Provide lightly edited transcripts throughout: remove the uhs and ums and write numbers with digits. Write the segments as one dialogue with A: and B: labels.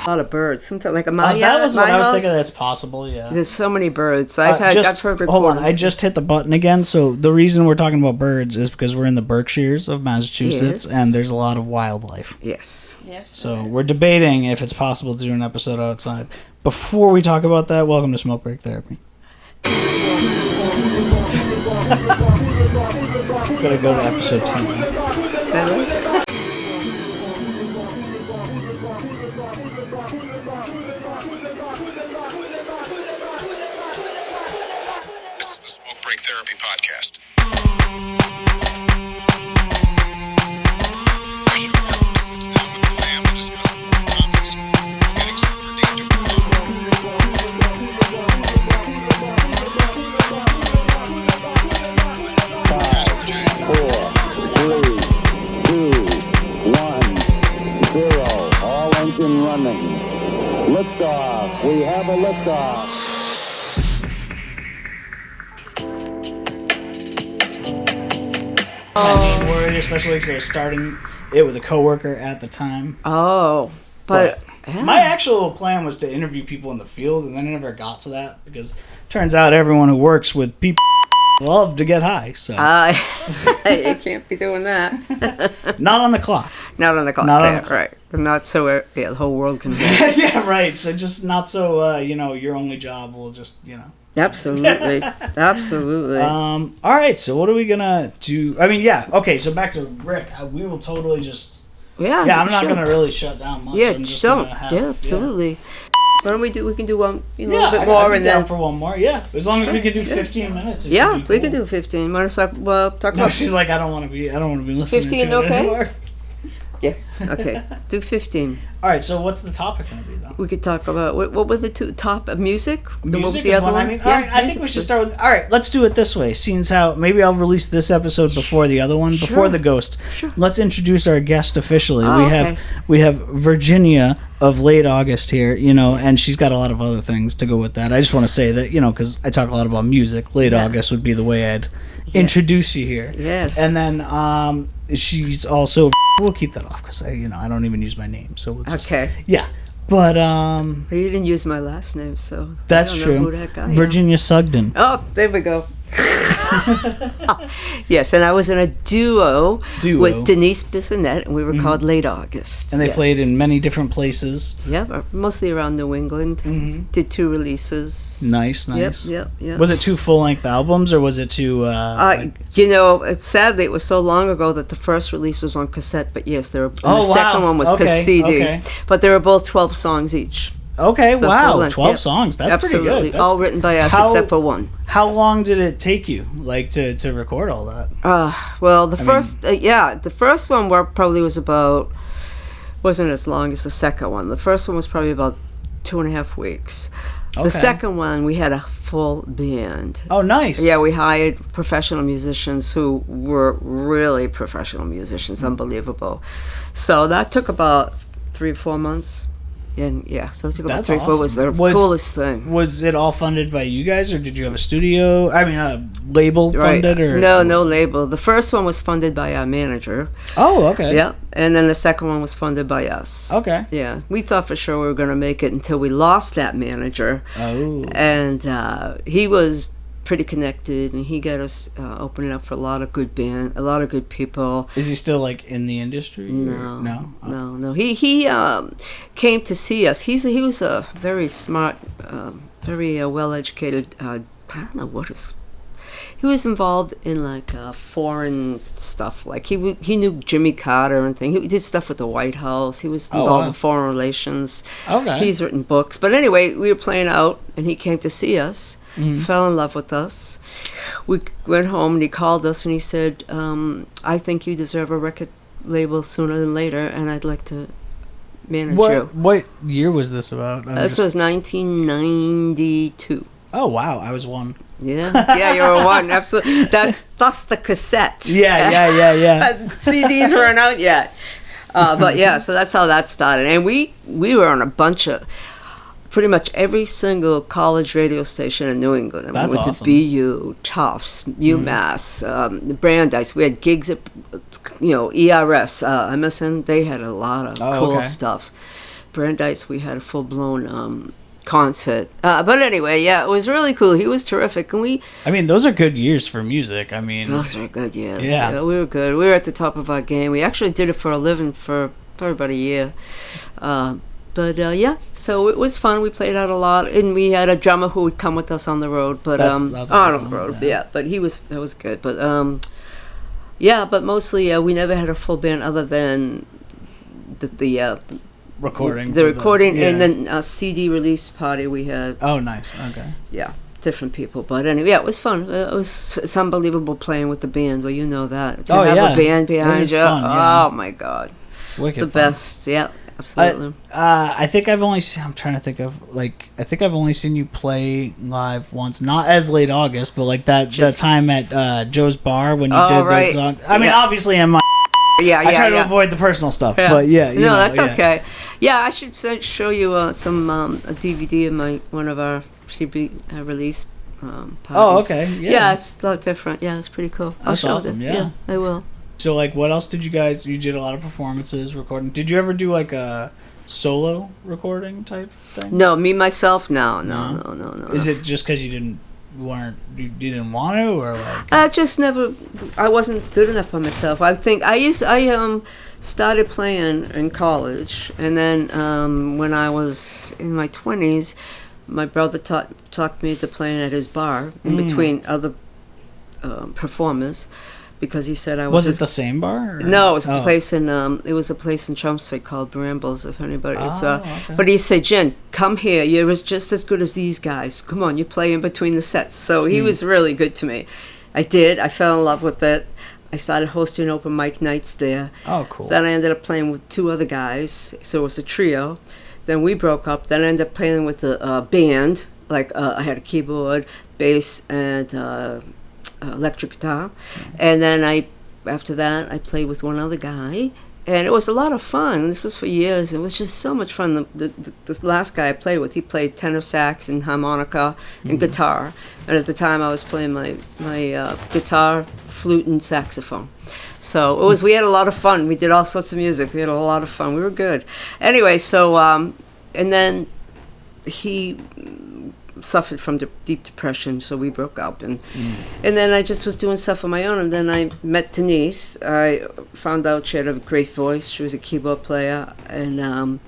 A: A lot of birds. Sometimes, like my
B: that was what I was
A: house,
B: thinking. That's possible. Yeah.
A: There's so many birds. I've heard recordings.
B: Hold on, I just hit the button again. So the reason we're talking about birds is because we're in the Berkshires of Massachusetts, and there's a lot of wildlife.
A: Yes.
B: So we're debating if it's possible to do an episode outside. Before we talk about that, welcome to Smoke Break Therapy. Gotta go to episode 2.
C: Therapy.Podcast. A show where Rick sits down with the fam to discuss important topics while getting super deep to
D: All engine running. Liftoff. We have a liftoff.
B: I mean, worried, especially because I was starting it with a coworker at the time.
A: Oh, but
B: my actual plan was to interview people in the field, and then I never got to that because it turns out everyone who works with people love to get high. So
A: you can't be doing that.
B: Not on the clock.
A: Not on the clock. Right. Not so the whole world can hear.
B: Yeah, right. So just not so your only job will just
A: Absolutely. Absolutely.
B: All right, so what are we gonna do? I mean, yeah. Okay, so back to Rick. We will totally just.
A: Yeah.
B: I'm not gonna really shut down much.
A: Yeah,
B: I'm just
A: don't.
B: Gonna have,
A: Absolutely. Why don't we do? We can do one, a little bit
B: I'd
A: more,
B: be
A: and
B: down
A: then
B: for one more. Yeah, as long as we can do 15 minutes.
A: Yeah,
B: should be
A: we
B: cool.
A: can do 15. Want to talk
B: No,
A: about?
B: she's like, I don't want to be listening
A: 15,
B: to it
A: okay?
B: anymore.
A: Yes. Okay. Do 15.
B: All right. So what's the topic gonna be though?
A: We could talk about what were the two top of music?
B: Music
A: What was the
B: is
A: other
B: one.
A: one?
B: I mean, all right. I think we should start with. All right. Let's do it this way. Seeing how maybe I'll release this episode before the other one, before the ghost.
A: Sure.
B: Let's introduce our guest officially.
A: Oh,
B: we have Virginia of Late August here, and she's got a lot of other things to go with that. I just want to say that, because I talk a lot about music. Late August would be the way I'd introduce you here.
A: Yes.
B: And then she's also. We'll keep that off because I don't even use my name. So we'll just,
A: Okay.
B: Yeah. But
A: You didn't use my last name, so
B: that's
A: I don't
B: true.
A: know who the heck I am.
B: Virginia Sugden.
A: Oh, there we go. Yes, and I was in a duo with Denise Bissonette, and we were called Late August.
B: And they played in many different places.
A: Yeah, mostly around New England.
B: Mm-hmm.
A: Did 2 releases.
B: Nice.
A: Yep.
B: Was it 2 full-length albums, or was it 2...
A: sadly, it was so long ago that the first release was on cassette, but yes, the second one was CD.
B: Okay.
A: But they were both 12 songs each.
B: Okay,
A: So
B: wow,
A: full-length,
B: 12 songs. That's
A: Absolutely.
B: pretty good. That's,
A: all written by us except for one.
B: How long did it take you, to record all that?
A: Well, the first one wasn't as long as the second one. The first one was probably about 2.5 weeks.
B: Okay.
A: The second one, we had a full band.
B: Oh, nice.
A: Yeah, we hired professional musicians who were really professional musicians, unbelievable. So that took about 3 or 4 months. And so it took about 3 or 4 months. It was the coolest thing.
B: Was it all funded by you guys, or did you have a studio? I mean, a label funded? Or
A: No label. The first one was funded by our manager.
B: Oh, okay.
A: Yeah, and then the second one was funded by us.
B: Okay.
A: Yeah, we thought for sure we were going to make it until we lost that manager.
B: Oh.
A: And he was pretty connected, and he got us opening up for a lot of good people.
B: Is he still in the industry?
A: No. He came to see us. He was a very smart, very well-educated. I don't know what his. He was involved in foreign stuff. He knew Jimmy Carter and things. He did stuff with the White House. He was involved in foreign relations.
B: Okay.
A: He's written books. But anyway, we were playing out, and he came to see us. Fell in love with us. We went home, and he called us, and he said, I think you deserve a record label sooner than later, and I'd like to manage you.
B: What year was this about?
A: This was 1992.
B: Oh, wow. I was 1.
A: Yeah, you were 1. Absolutely. That's the cassette.
B: Yeah.
A: CDs weren't out yet. So that's how that started. And we were on a bunch of... pretty much every single college radio station in New England.
B: That's
A: we went
B: awesome.
A: to BU, Tufts, UMass, Brandeis. We had gigs at, ERS, MSN. They had a lot of cool stuff. Brandeis, we had a full-blown concert. But anyway, yeah, it was really cool. He was terrific. And
B: I mean, those are good years for music. I mean,
A: those are good years.
B: Yeah.
A: We were good. We were at the top of our game. We actually did it for a living for about a year. Yeah, so it was fun. We played out a lot, and we had a drummer who would come with us on the road. But
B: that's awesome.
A: on the road, yeah. But that was good. But but mostly we never had a full band other than the
B: recording,
A: and then a CD release party we had.
B: Oh, nice. Okay.
A: Yeah, different people, but anyway, yeah, it was fun. It's unbelievable playing with the band. Well, you know that to have a band behind you.
B: Fun, yeah.
A: Oh my God,
B: Wicked
A: the
B: fun.
A: best. Yeah. Absolutely.
B: I think I've only I'm trying to think of I think I've only seen you play live once, not as Late August, but like that time at Joe's Bar when you did that song. I mean, obviously I try to avoid the personal stuff, but
A: that's okay. Yeah, I should show you some a DVD of one of our CD release parties.
B: Oh, okay.
A: Yeah, it's a lot different. Yeah, it's pretty cool.
B: That's awesome. Yeah,
A: I will.
B: So, like, what else did you did a lot of performances, recording. Did you ever do, like, a solo recording type thing?
A: No, me, myself, no.
B: Is it just because you didn't want to, or, like?
A: I just never, I wasn't good enough by myself. I think I started playing in college, and then when I was in my 20s, my brother taught me to play at his bar in between other performers. Because he said I was.
B: Was it the same bar? Or?
A: No, it was a place in Chelmsford called Brambles. If anybody,
B: okay.
A: But he said, "Jen, come here. You're just as good as these guys. Come on, you play in between the sets." So he was really good to me. I did. I fell in love with it. I started hosting open mic nights there.
B: Oh, cool.
A: Then I ended up playing with 2 other guys, so it was a trio. Then we broke up. Then I ended up playing with a band. Like I had a keyboard, bass, and electric guitar, and then after that I played with one other guy, and it was a lot of fun. This was for years. It was just so much fun. The last guy I played with, he played tenor sax and harmonica and guitar, and at the time I was playing my guitar, flute, and saxophone. So it was. We had a lot of fun. We did all sorts of music. We had a lot of fun. We were good. Anyway, so and then he suffered from deep depression, so we broke up, and then I just was doing stuff on my own, and then I met Denise. I found out she had a great voice. She was a keyboard player, and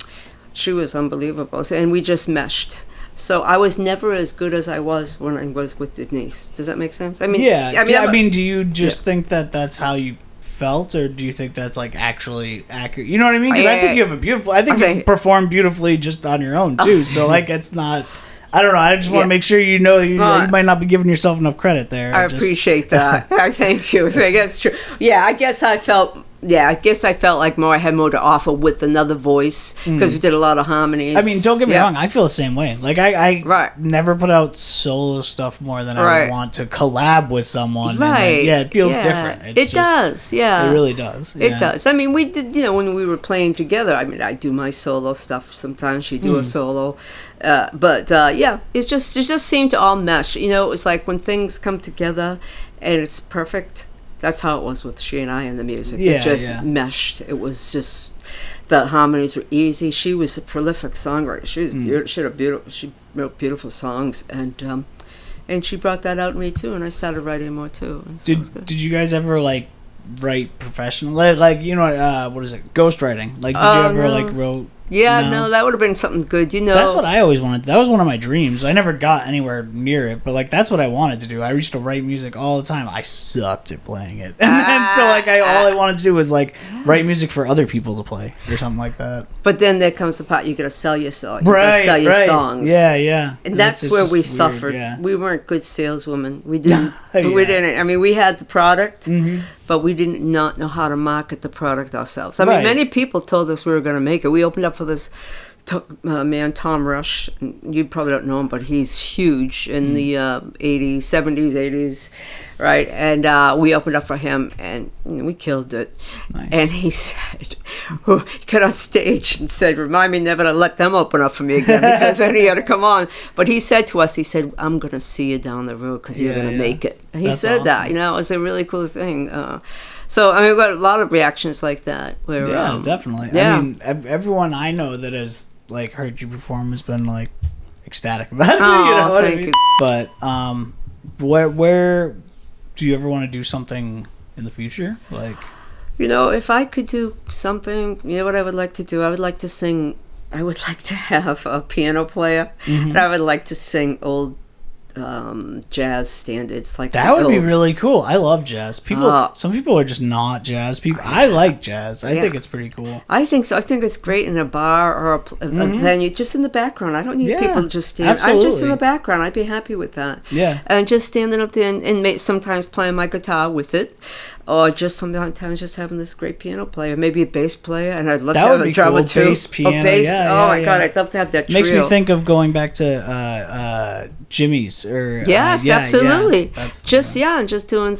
A: she was unbelievable, and we just meshed. So I was never as good as I was when I was with Denise. Does that make sense? I mean,
B: do you just think that that's how you felt, or do you think that's like actually accurate? You know what I mean? Because I think you have you perform beautifully just on your own too. So like it's not. I don't know. I just want to make sure you know you might not be giving yourself enough credit there.
A: I appreciate that. I thank you. I think that's true. Yeah, I guess I felt like I had more to offer with another voice because we did a lot of harmonies.
B: I mean, don't get me wrong. I feel the same way. Like I never put out solo stuff more than I would want to collab with someone.
A: Right.
B: And it feels different.
A: It does. Yeah.
B: It really does. Yeah.
A: It does. I mean, we did. When we were playing together. I mean, I do my solo stuff sometimes. She do a solo, but it just seemed to all mesh. It was like when things come together, and it's perfect. That's how it was with she and I in the music. It just meshed. It was just, the harmonies were easy. She was a prolific songwriter. She was beautiful. She wrote beautiful songs, and she brought that out in me too. And I started writing more too. So
B: did you guys ever like write professionally? Like what is it? Ghostwriting? Like did you ever wrote?
A: Yeah, no, that would have been something good,
B: That's what I always wanted. That was one of my dreams. I never got anywhere near it, but like that's what I wanted to do. I used to write music all the time. I sucked at playing it, and then so like all I wanted to do was like write music for other people to play or something like that.
A: But then there comes the part you gotta sell your songs. Sell your songs.
B: Yeah.
A: And that's where we suffered.
B: Yeah.
A: We weren't good saleswomen. We didn't. We didn't. I mean, we had the product. But we did not know how to market the product ourselves. I mean, many people told us we were going to make it. We opened up for this man, Tom Rush. You probably don't know him, but he's huge in the 80s, 70s, 80s, right? And we opened up for him, and we killed it.
B: Nice.
A: And he said, he got on stage and said, remind me never to let them open up for me again, because then he had to come on. But he said to us, I'm going to see you down the road because you're going to make it. And he said that, it was a really cool thing. So, I mean, we've got a lot of reactions like that. Where,
B: definitely.
A: Yeah.
B: I mean, everyone I know that has like heard you perform has been like ecstatic about it.
A: Oh,
B: You know what I
A: thank
B: mean?
A: you.
B: But where do you ever want to do something in the future? Like,
A: If I could do something, what I would like to do? I would like to sing. I would like to have a piano player, and I would like to sing old jazz standards. Like
B: that would be really cool. I love jazz. Some people are just not jazz people. I like jazz. I think it's pretty cool.
A: I think so. I think it's great in a bar or a venue, just in the background. I don't need people to just stand.
B: Absolutely.
A: I'm just in the background. I'd be happy with that.
B: Yeah.
A: And just standing up there and sometimes playing my guitar with it, or just sometimes just having this great piano player, maybe a bass player, and I'd love to have a drummer too.
B: Bass, piano,
A: a bass.
B: yeah,
A: oh my God, I'd love to have that trio.
B: Makes me think of going back to Jimmy's or
A: yes, absolutely.
B: That's,
A: and just doing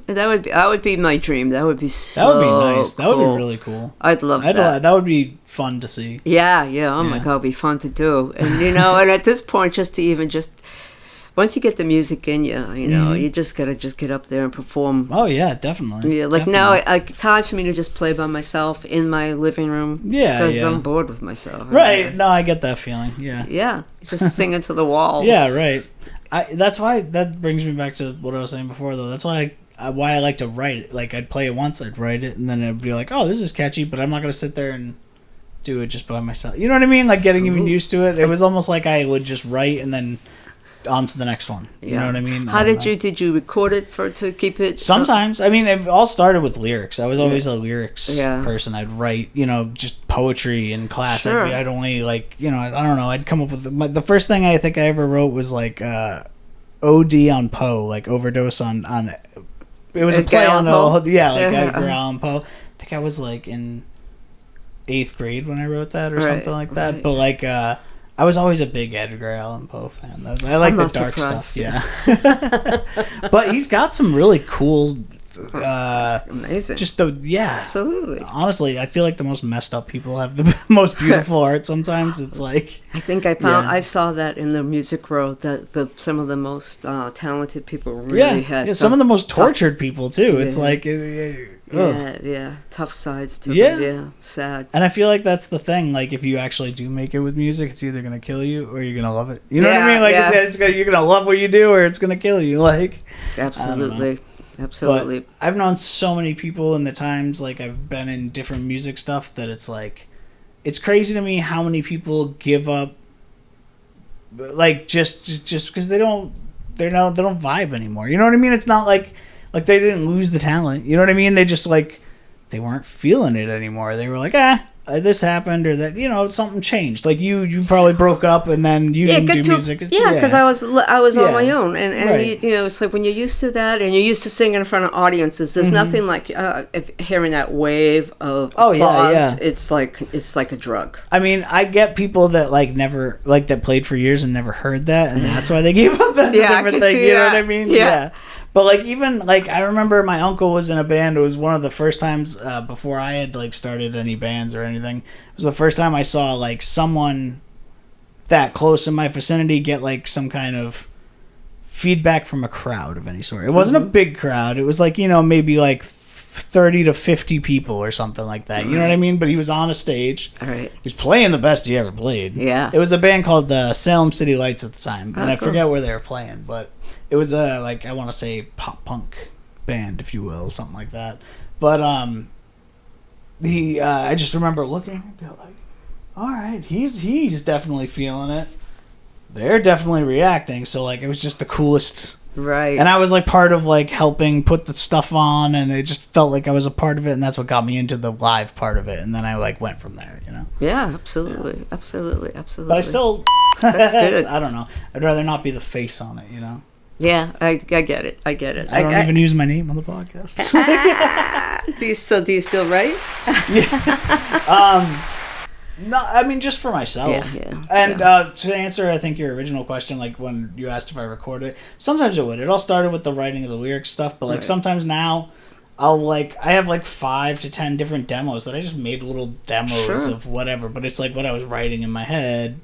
A: that would be my dream. That would be so.
B: That would be nice. That would
A: cool.
B: be really cool.
A: I'd love that.
B: That would be fun to see.
A: Yeah. Oh my God, it'd be fun to do. And and at this point, once you get the music in you, you just gotta get up there and perform.
B: Oh yeah, definitely.
A: Yeah, like
B: definitely.
A: now, time for me to just play by myself in my living room.
B: Yeah,
A: because I'm bored with myself.
B: Right. No, I get that feeling. Yeah.
A: Yeah, just singing to the walls.
B: Yeah, right. That's why that brings me back to what I was saying before, though. That's why I like to write it. Like I'd play it once, I'd write it, and then it'd be like, oh, this is catchy, but I'm not gonna sit there and do it just by myself. You know what I mean? Like getting even used to it. It was almost like I would just write and then on to the next one. You know what I mean?
A: How did you record it to keep it?
B: Sometimes. I mean, it all started with lyrics. I was always a lyrics person. I'd write, just poetry in class.
A: Sure.
B: I'd only I don't know. I'd come up with the first thing I think I ever wrote was like OD on Poe, like overdose on. It was a play on Edgar Allan Poe. I think I was like in 8th grade when I wrote that or something like that. Right. But like. I was always a big Edgar Allan Poe fan. I like the dark stuff. Yeah, but he's got some really cool.
A: Amazing.
B: Absolutely. Honestly, I feel like the most messed up people have the most beautiful art. Sometimes it's like.
A: I think I saw that in the Music Row that some of the most talented people really had.
B: Yeah, some of the most tortured people too. It's like.
A: Tough sides to
B: it.
A: Yeah, sad.
B: And I feel like that's the thing. Like, if you actually do make it with music, it's either gonna kill you or you're gonna love it. You know what I mean? Like, you're gonna love what you do, or it's gonna kill you. Like,
A: absolutely.
B: But I've known so many people in the times like I've been in different music stuff that it's like, it's crazy to me how many people give up. Like just because they don't vibe anymore. You know what I mean? It's not like they didn't lose the talent. You know what I mean? They just they weren't feeling it anymore. They were like, this happened or that, something changed. Like you probably broke up and then you didn't do music.
A: Because I was on my own. And
B: right.
A: it's like when you're used to that and you're used to singing in front of audiences, there's nothing like hearing that wave of applause.
B: Yeah.
A: It's like a drug.
B: I mean, I get people that never that played for years and never heard that, and that's why they gave up. That's a different thing. You know what I mean? Yeah. But even I remember my uncle was in a band. It was one of the first times before I had started any bands or anything. It was the first time I saw someone that close in my vicinity get some kind of feedback from a crowd of any sort. It wasn't a big crowd. It was maybe 30 to 50 people or something like that. You know what I mean? But he was on a stage.
A: All right.
B: He was playing the best he ever played.
A: Yeah.
B: It was a band called Salem City Lights at the time, and I forget where they were playing, but it was a I want to say pop punk band, if you will, something like that. But I just remember looking and be like, all right, he's definitely feeling it. They're definitely reacting. So it was just the coolest.
A: Right.
B: And I was part of helping put the stuff on, and it just felt like I was a part of it, and that's what got me into the live part of it. And then I went from there,
A: Yeah, absolutely. Yeah. Absolutely.
B: But I still
A: that's good.
B: I don't know. I'd rather not be the face on it,
A: Yeah, I get it. I
B: don't even use my name on the podcast.
A: Do you still write?
B: No, I mean just for myself.
A: Yeah.
B: And to answer, I think your original question, when you asked if I record it, sometimes it would. It all started with the writing of the lyrics stuff, but
A: right.
B: Sometimes now, I'll I have 5 to 10 different demos that I just made little demos of whatever. But it's what I was writing in my head,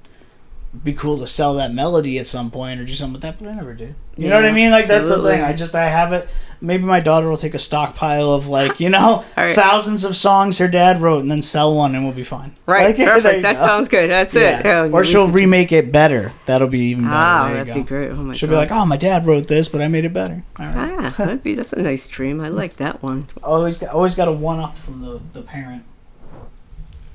B: be cool to sell that melody at some point or do something with that, but I never did. You know what I mean? Like, absolutely. That's the thing. I have it. Maybe my daughter will take a stockpile of, like, you know, right. thousands of songs her dad wrote and then sell one and we'll be fine.
A: Right,
B: like,
A: perfect. That sounds good. That's it. Yeah,
B: or she'll remake it better. That'll be even better.
A: That'd be great. Oh my
B: she'll be like, oh, my dad wrote this, but I made it better. All right.
A: That's a nice dream. I like that one.
B: Always got a one-up from the parent.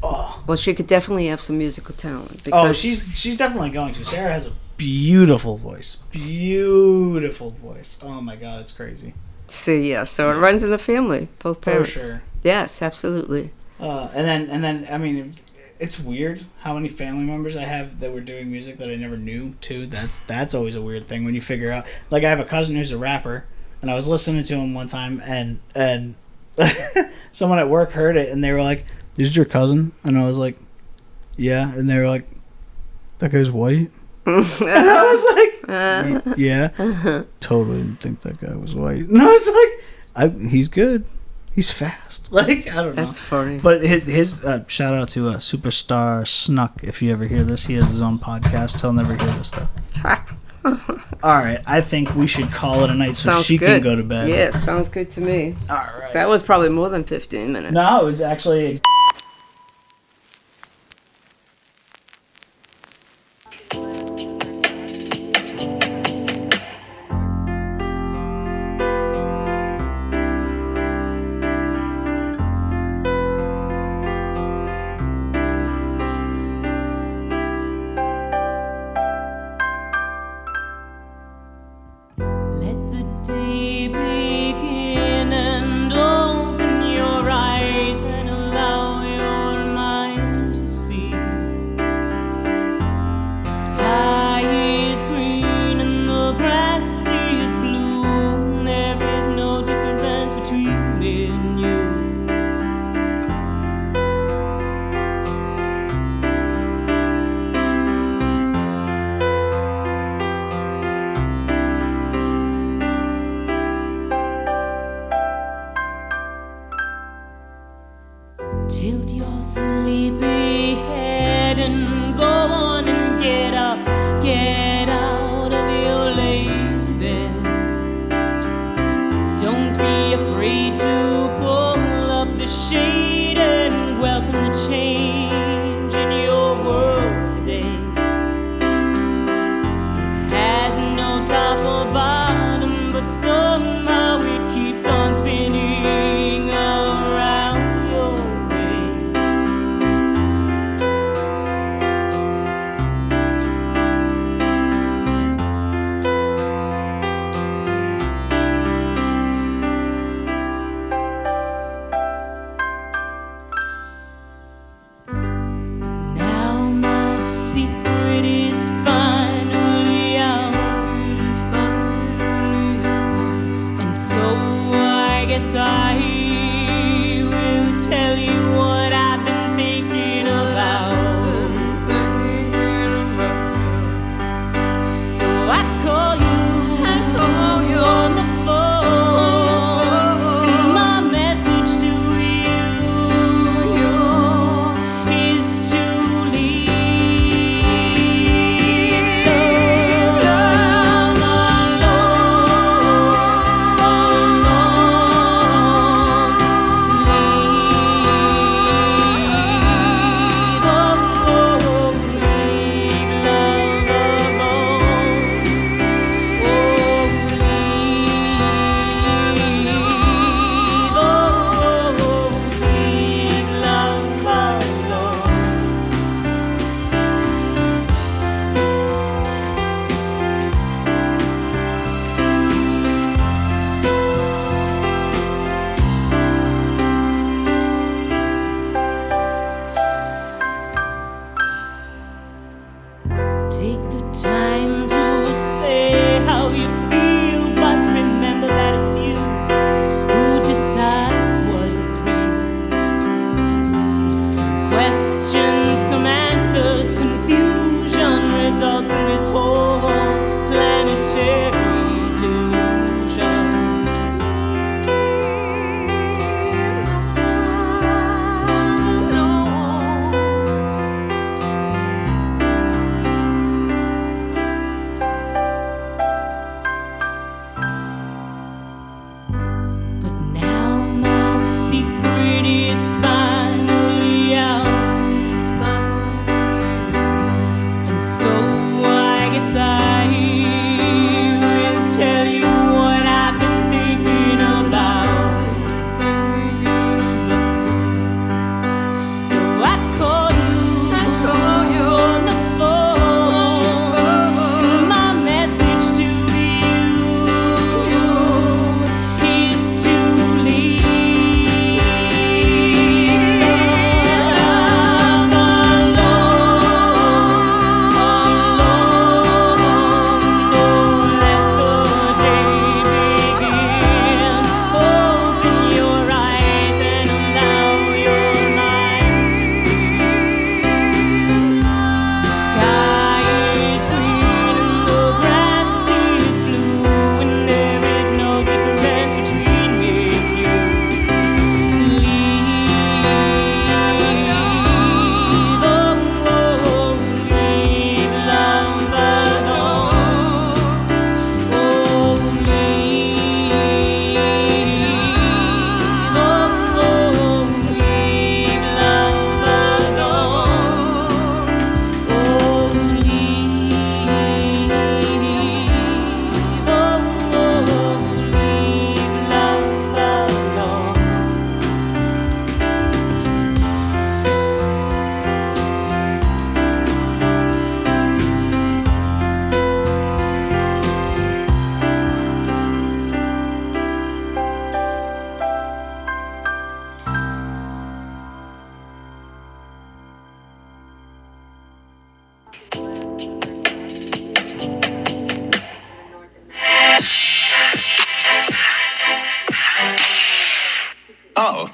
B: Oh.
A: Well, she could definitely have some musical talent.
B: Because she's definitely going to. Sarah has a beautiful voice. Beautiful voice. Oh my God, it's crazy.
A: See, yeah. So it runs in the family, both parents.
B: For sure.
A: Yes, absolutely.
B: And then I mean, it's weird how many family members I have that were doing music that I never knew too. That's always a weird thing when you figure out. Like, I have a cousin who's a rapper, and I was listening to him one time, and someone at work heard it, and they were like, "This is your cousin?" And I was like, "Yeah." And they were like, "That guy's white?" And I was like, "Yeah." Totally didn't think that guy was white. And I was like, "He's good. He's fast." Like, I don't know.
A: That's funny.
B: But his shout out to Superstar Snuck. If you ever hear this, he has his own podcast. He'll never hear this stuff. All right, I think we should call it a night so she can go to bed.
A: Yeah, sounds good to me.
B: All right.
A: That was probably more than 15 minutes.
B: No, it was actually...
E: Day begin and open your eyes and allow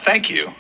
C: Thank you.